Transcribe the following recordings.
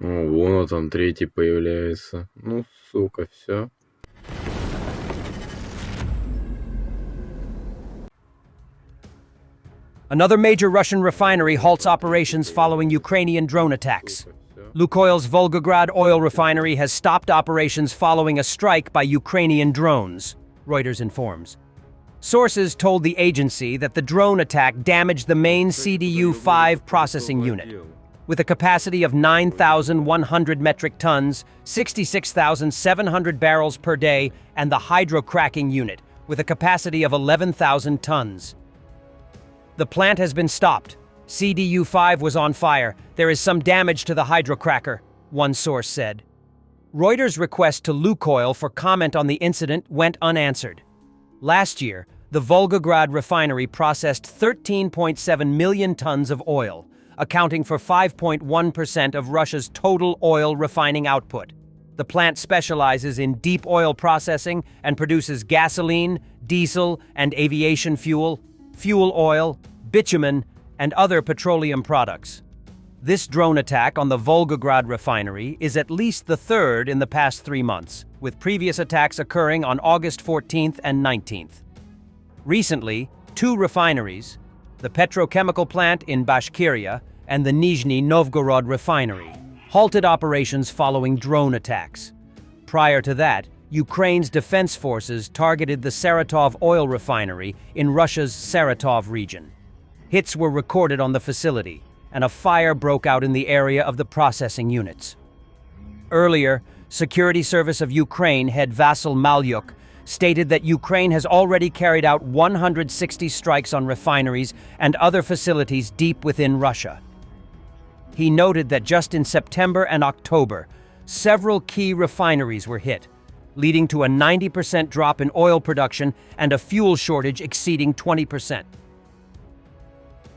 О, вон там третий появляется. Ну, сука, все. Another major Russian refinery halts operations following Ukrainian drone attacks. Lukoil's Volgograd oil refinery has stopped operations following a strike by Ukrainian drones, Reuters informs. Sources told the agency that the drone attack damaged the main CDU-5 processing unit, with a capacity of 9,100 metric tons, 66,700 barrels per day, and the hydrocracking unit, with a capacity of 11,000 tons. The plant has been stopped. CDU-5 was on fire. There is some damage to the hydrocracker, one source said. Reuters' request to Lukoil for comment on the incident went unanswered. Last year, the Volgograd refinery processed 13.7 million tons of oil, accounting for 5.1% of Russia's total oil refining output. The plant specializes in deep oil processing and produces gasoline, diesel, and aviation fuel, fuel oil, bitumen, and other petroleum products. This drone attack on the Volgograd refinery is at least the third in the past 3 months, with previous attacks occurring on August 14th and 19th. Recently, 2 refineries, the petrochemical plant in Bashkiria and the Nizhny Novgorod refinery, halted operations following drone attacks. Prior to that, Ukraine's defense forces targeted the Saratov oil refinery in Russia's Saratov region. Hits were recorded on the facility, and a fire broke out in the area of the processing units. Earlier, Security Service of Ukraine head Vasyl Malyuk stated that Ukraine has already carried out 160 strikes on refineries and other facilities deep within Russia. He noted that just in September and October, several key refineries were hit, leading to a 90% drop in oil production and a fuel shortage exceeding 20%.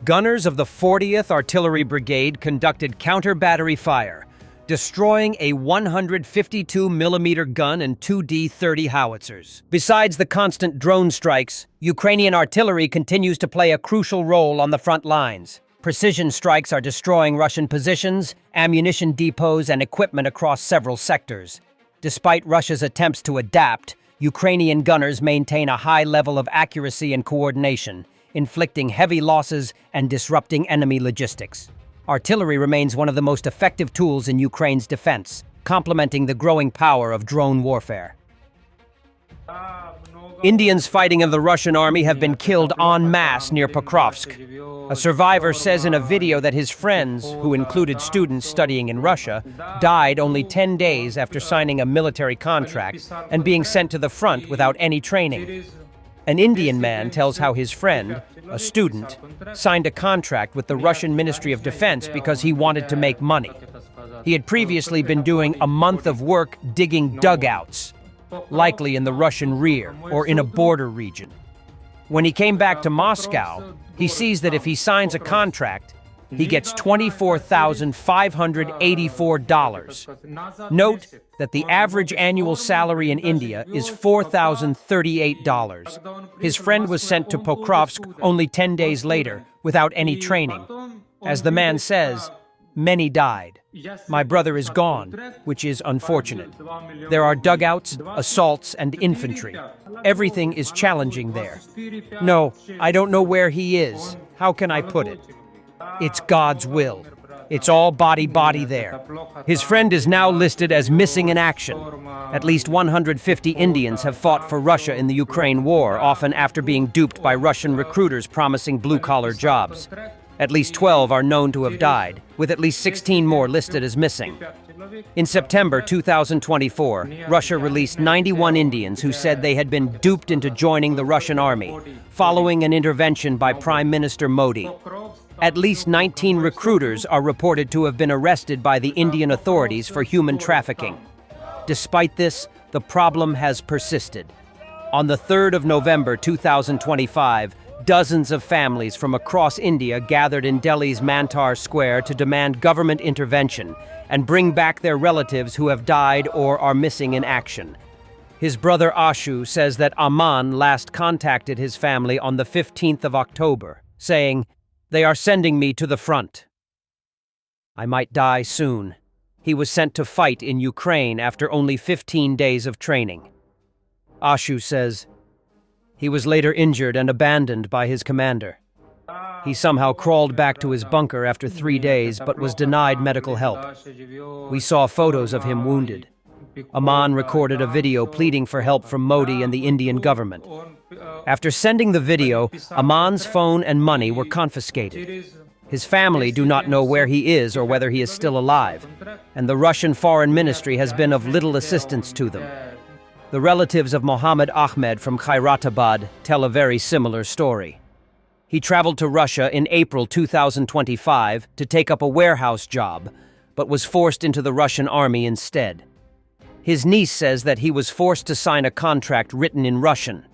Gunners of the 40th Artillery Brigade conducted counter-battery fire, destroying a 152mm gun and 2 D-30 howitzers. Besides the constant drone strikes, Ukrainian artillery continues to play a crucial role on the front lines. Precision strikes are destroying Russian positions, ammunition depots, and equipment across several sectors. Despite Russia's attempts to adapt, Ukrainian gunners maintain a high level of accuracy and coordination, inflicting heavy losses and disrupting enemy logistics. Artillery remains one of the most effective tools in Ukraine's defense, complementing the growing power of drone warfare. Indians fighting in the Russian army have been killed en masse near Pokrovsk. A survivor says in a video that his friends, who included students studying in Russia, died only 10 days after signing a military contract and being sent to the front without any training. An Indian man tells how his friend, a student, signed a contract with the Russian Ministry of Defense because he wanted to make money. He had previously been doing a month of work digging dugouts, likely in the Russian rear or in a border region. When he came back to Moscow, he sees that if he signs a contract, he gets $24,584. Note that the average annual salary in India is $4,038. His friend was sent to Pokrovsk only 10 days later, without any training. As the man says, many died. My brother is gone, which is unfortunate. There are dugouts, assaults, and infantry. Everything is challenging there. No, I don't know where he is. How can I put it? It's God's will. It's all body there. His friend is now listed as missing in action. At least 150 Indians have fought for Russia in the Ukraine war, often after being duped by Russian recruiters promising blue-collar jobs. At least 12 are known to have died, with at least 16 more listed as missing. In September 2024, Russia released 91 Indians who said they had been duped into joining the Russian army, following an intervention by Prime Minister Modi. At least 19 recruiters are reported to have been arrested by the Indian authorities for human trafficking. Despite this, the problem has persisted. On the 3rd of November 2025, dozens of families from across India gathered in Delhi's Mantar Square to demand government intervention and bring back their relatives who have died or are missing in action. His brother Ashu says that Aman last contacted his family on the 15th of October, saying, "They are sending me to the front. I might die soon. he was sent to fight in Ukraine after only 15 days of training. Ashu says, he was later injured and abandoned by his commander. He somehow crawled back to his bunker after 3 days but was denied medical help. We saw photos of him wounded. Aman recorded a video pleading for help from Modi and the Indian government. After sending the video, Aman's phone and money were confiscated. His family do not know where he is or whether he is still alive, and the Russian Foreign Ministry has been of little assistance to them. The relatives of Mohammed Ahmed from Khairatabad tell a very similar story. He traveled to Russia in April 2025 to take up a warehouse job, but was forced into the Russian army instead. His niece says that he was forced to sign a contract written in Russian.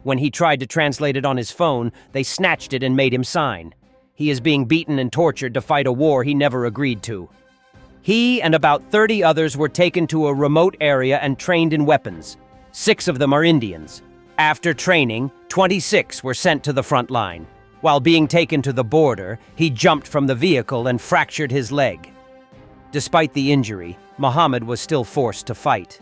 When he tried to translate it on his phone, they snatched it and made him sign. He is being beaten and tortured to fight a war he never agreed to. He and about 30 others were taken to a remote area and trained in weapons. 6 of them are Indians. After training, 26 were sent to the front line. While being taken to the border, he jumped from the vehicle and fractured his leg. Despite the injury, Mohammed was still forced to fight.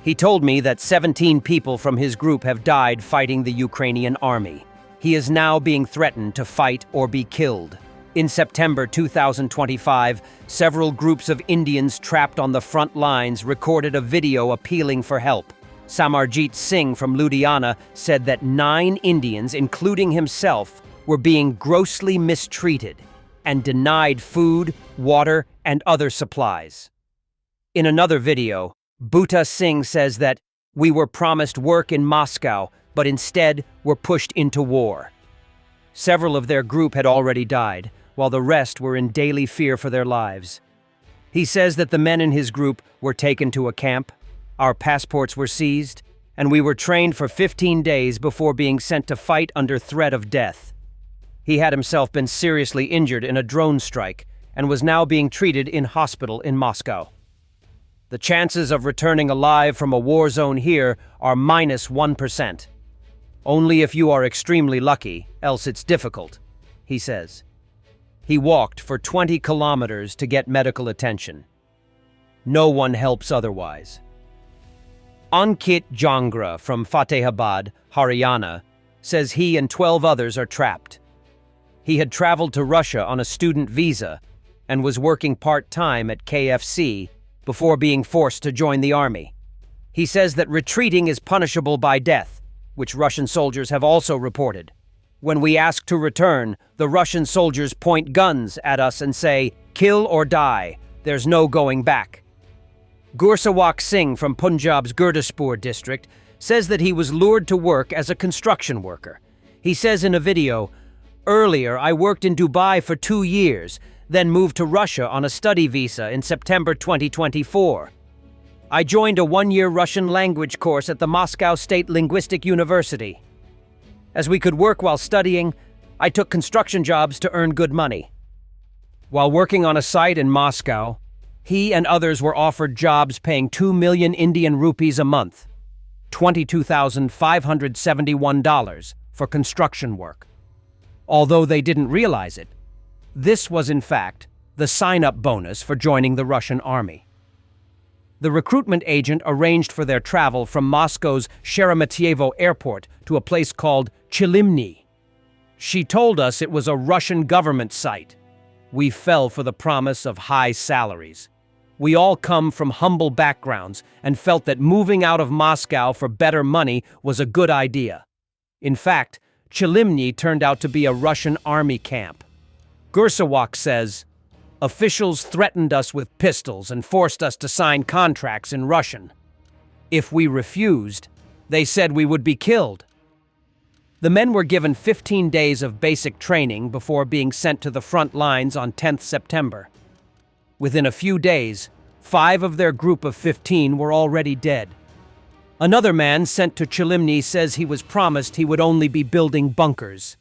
He told me that 17 people from his group have died fighting the Ukrainian army. He is now being threatened to fight or be killed. In September 2025, several groups of Indians trapped on the front lines recorded a video appealing for help. Samarjit Singh from Ludhiana said that 9 Indians, including himself, were being grossly mistreated and denied food, water, and other supplies. In another video, Bhuta Singh says that we were promised work in Moscow, but instead were pushed into war. Several of their group had already died, while the rest were in daily fear for their lives. He says that the men in his group were taken to a camp, our passports were seized, and we were trained for 15 days before being sent to fight under threat of death. He had himself been seriously injured in a drone strike and was now being treated in hospital in Moscow. The chances of returning alive from a war zone here are -1%. Only if you are extremely lucky, else it's difficult, he says. He walked for 20 kilometers to get medical attention. No one helps otherwise. Ankit Jangra from Fatehabad, Haryana, says he and 12 others are trapped. He had traveled to Russia on a student visa and was working part-time at KFC before being forced to join the army. He says that retreating is punishable by death, which Russian soldiers have also reported. When we ask to return, the Russian soldiers point guns at us and say, "Kill or die, there's no going back." Gursawak Singh from Punjab's Gurdaspur district says that he was lured to work as a construction worker. He says in a video, "Earlier, I worked in Dubai for 2 years, then moved to Russia on a study visa in September 2024. I joined a 1-year Russian language course at the Moscow State Linguistic University. As we could work while studying, I took construction jobs to earn good money." While working on a site in Moscow, he and others were offered jobs paying 2 million Indian rupees a month, $22,571 for construction work. Although they didn't realize it, this was in fact the sign-up bonus for joining the Russian army. The recruitment agent arranged for their travel from Moscow's Sheremetyevo airport to a place called Chilimny. She told us it was a Russian government site. We fell for the promise of high salaries. We all come from humble backgrounds and felt that moving out of Moscow for better money was a good idea. In fact, Chilimny turned out to be a Russian army camp. Gursawak says, "Officials threatened us with pistols and forced us to sign contracts in Russian. If we refused, they said we would be killed." The men were given 15 days of basic training before being sent to the front lines on 10th September. Within a few days, 5 of their group of 15 were already dead. Another man sent to Chilimny says he was promised he would only be building bunkers.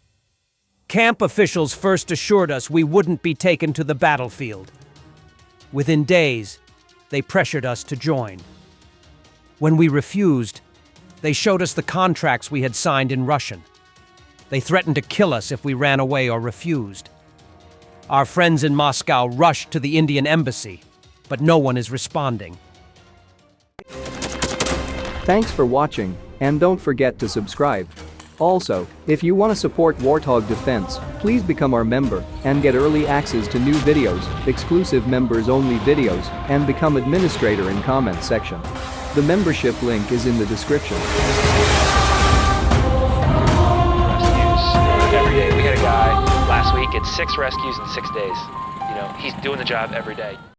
Camp officials first assured us we wouldn't be taken to the battlefield. Within days, they pressured us to join. When we refused, they showed us the contracts we had signed in Russian. They threatened to kill us if we ran away or refused. Our friends in Moscow rushed to the Indian embassy. but no one is responding. Thanks for watching, and don't forget to subscribe. Also, if you want to support Warthog Defense, please become our member and get early access to new videos, exclusive members-only videos, and become administrator in comment section. The membership link is in the description. Rescues every day. We had a guy last week at 6 rescues in 6 days. You know, he's doing the job every day.